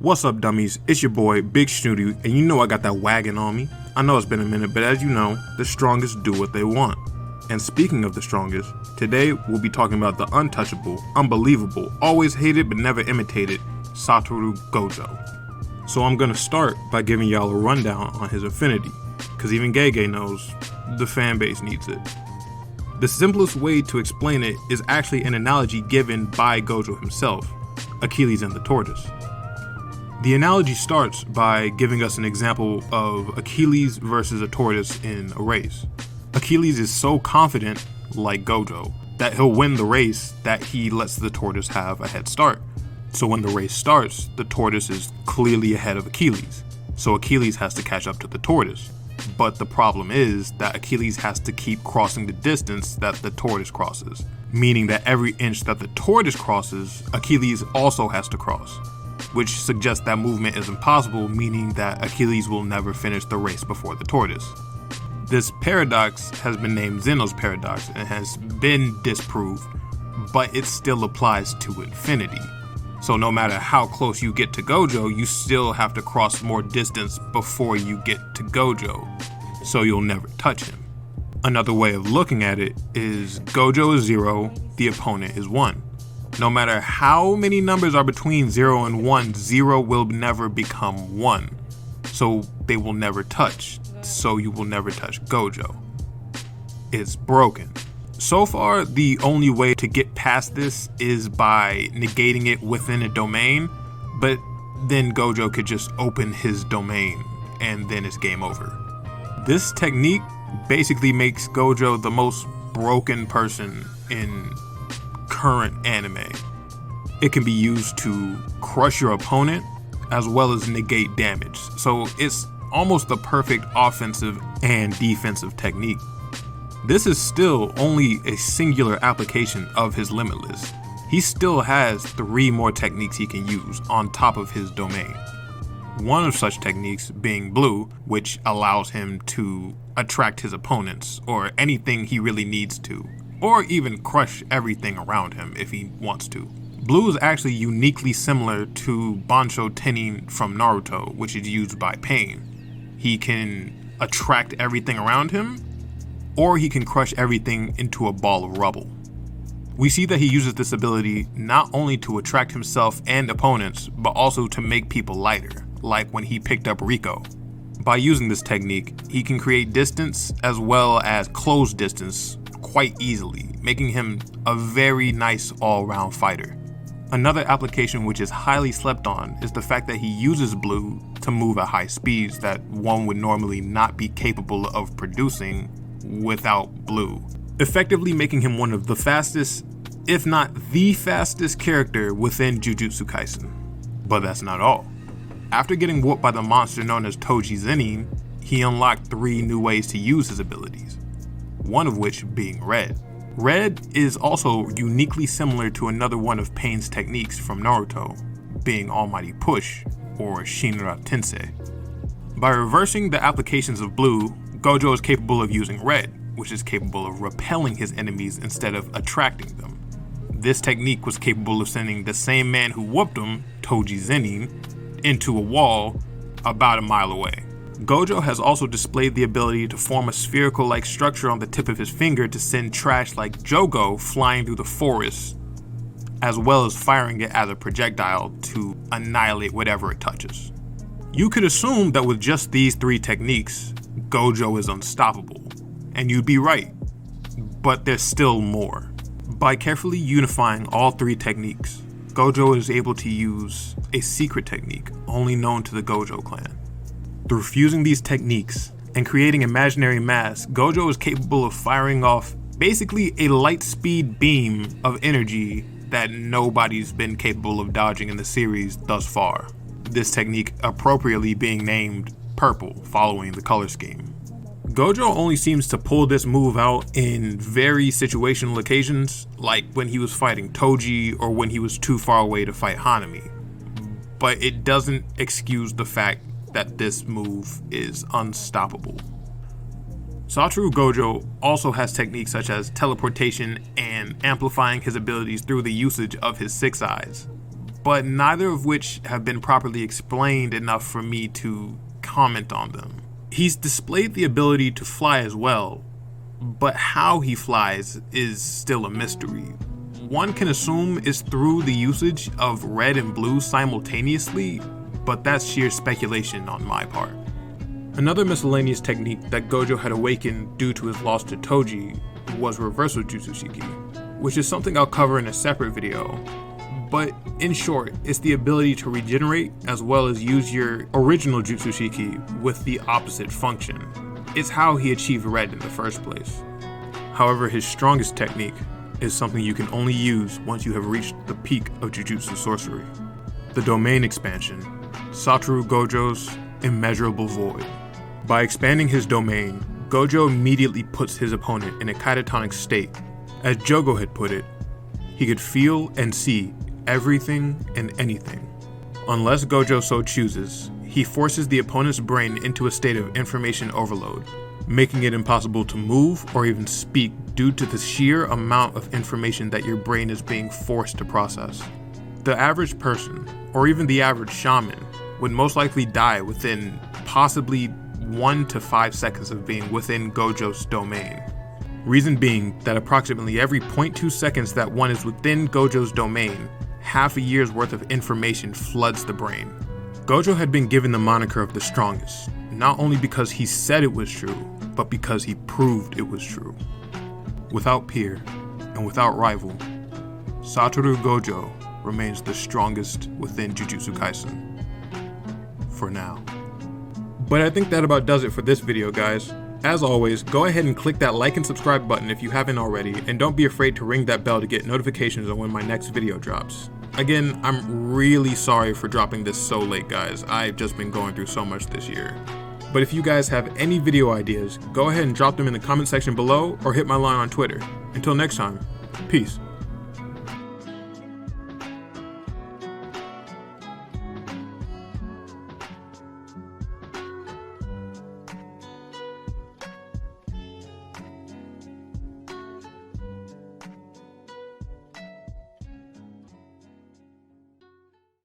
What's up, dummies? It's your boy, Big Snooty, and you know I got that wagon on me. I know it's been a minute, but as you know, the strongest do what they want. And speaking of the strongest, today we'll be talking about the untouchable, unbelievable, always hated but never imitated, Satoru Gojo. So I'm gonna start by giving y'all a rundown on his affinity, cause even Gege knows the fan base needs it. The simplest way to explain it is actually an analogy given by Gojo himself, Achilles and the tortoise. The analogy starts by giving us an example of Achilles versus a tortoise in a race. Achilles is so confident, like Gojo, that he'll win the race that he lets the tortoise have a head start. So when the race starts, the tortoise is clearly ahead of Achilles, so Achilles has to catch up to the tortoise. But the problem is that Achilles has to keep crossing the distance that the tortoise crosses, meaning that every inch that the tortoise crosses, Achilles also has to cross, which suggests that movement is impossible, meaning that Achilles will never finish the race before the tortoise. This paradox has been named Zeno's paradox and has been disproved, but it still applies to infinity. So no matter how close you get to Gojo, you still have to cross more distance before you get to Gojo, so you'll never touch him. Another way of looking at it is Gojo is 0, the opponent is 1. No matter how many numbers are between 0 and 1, 0 will never become 1. So they will never touch. So you will never touch Gojo. It's broken. So far, the only way to get past this is by negating it within a domain, but then Gojo could just open his domain and then it's game over. This technique basically makes Gojo the most broken person in current anime. It can be used to crush your opponent as well as negate damage, so it's almost the perfect offensive and defensive technique. This is still only a singular application of his Limitless. He still has 3 more techniques he can use on top of his domain. One of such techniques being Blue, which allows him to attract his opponents or anything he really needs to, or even crush everything around him if he wants to. Blue is actually uniquely similar to Bansho Tenin from Naruto, which is used by Pain. He can attract everything around him, or he can crush everything into a ball of rubble. We see that he uses this ability not only to attract himself and opponents, but also to make people lighter, like when he picked up Rico. By using this technique, he can create distance as well as close distance quite easily, making him a very nice all-round fighter. Another application which is highly slept on is the fact that he uses Blue to move at high speeds that one would normally not be capable of producing without Blue, effectively making him one of the fastest, if not the fastest character within Jujutsu Kaisen. But that's not all. After getting whooped by the monster known as Toji Zenin, he unlocked 3 new ways to use his abilities, one of which being Red. Red is also uniquely similar to another one of Pain's techniques from Naruto, being Almighty Push, or Shinra Tensei. By reversing the applications of Blue, Gojo is capable of using Red, which is capable of repelling his enemies instead of attracting them. This technique was capable of sending the same man who whooped him, Toji Zenin, into a wall about a mile away. Gojo has also displayed the ability to form a spherical-like structure on the tip of his finger to send trash like Jogo flying through the forest, as well as firing it as a projectile to annihilate whatever it touches. You could assume that with just these 3 techniques, Gojo is unstoppable, and you'd be right, but there's still more. By carefully unifying all 3 techniques, Gojo is able to use a secret technique only known to the Gojo clan. Through fusing these techniques and creating imaginary mass, Gojo is capable of firing off basically a light speed beam of energy that nobody's been capable of dodging in the series thus far. This technique appropriately being named Purple, following the color scheme. Gojo only seems to pull this move out in very situational occasions, like when he was fighting Toji or when he was too far away to fight Hanami. But it doesn't excuse the fact that this move is unstoppable. Satoru Gojo also has techniques such as teleportation and amplifying his abilities through the usage of his 6 eyes. but neither of which have been properly explained enough for me to comment on them. He's displayed the ability to fly as well, but how he flies is still a mystery. One can assume it's through the usage of red and blue simultaneously, but that's sheer speculation on my part. Another miscellaneous technique that Gojo had awakened due to his loss to Toji was reversal Jutsushiki, which is something I'll cover in a separate video. But in short, it's the ability to regenerate as well as use your original Jutsushiki with the opposite function. It's how he achieved red in the first place. However, his strongest technique is something you can only use once you have reached the peak of Jujutsu sorcery. The domain expansion, Satoru Gojo's immeasurable void. By expanding his domain, Gojo immediately puts his opponent in a catatonic state. As Jogo had put it, he could feel and see everything and anything. Unless Gojo so chooses, he forces the opponent's brain into a state of information overload, making it impossible to move or even speak due to the sheer amount of information that your brain is being forced to process. The average person, or even the average shaman, would most likely die within possibly 1 to 5 seconds of being within Gojo's domain. Reason being that approximately every 0.2 seconds that one is within Gojo's domain, half a year's worth of information floods the brain. Gojo had been given the moniker of the strongest, not only because he said it was true, but because he proved it was true. Without peer, and without rival, Satoru Gojo remains the strongest within Jujutsu Kaisen. For now. But I think that about does it for this video, guys. As always, go ahead and click that like and subscribe button if you haven't already, and don't be afraid to ring that bell to get notifications on when my next video drops. Again, I'm really sorry for dropping this so late, guys. I've just been going through so much this year. But if you guys have any video ideas, go ahead and drop them in the comment section below or hit my line on Twitter. Until next time, peace.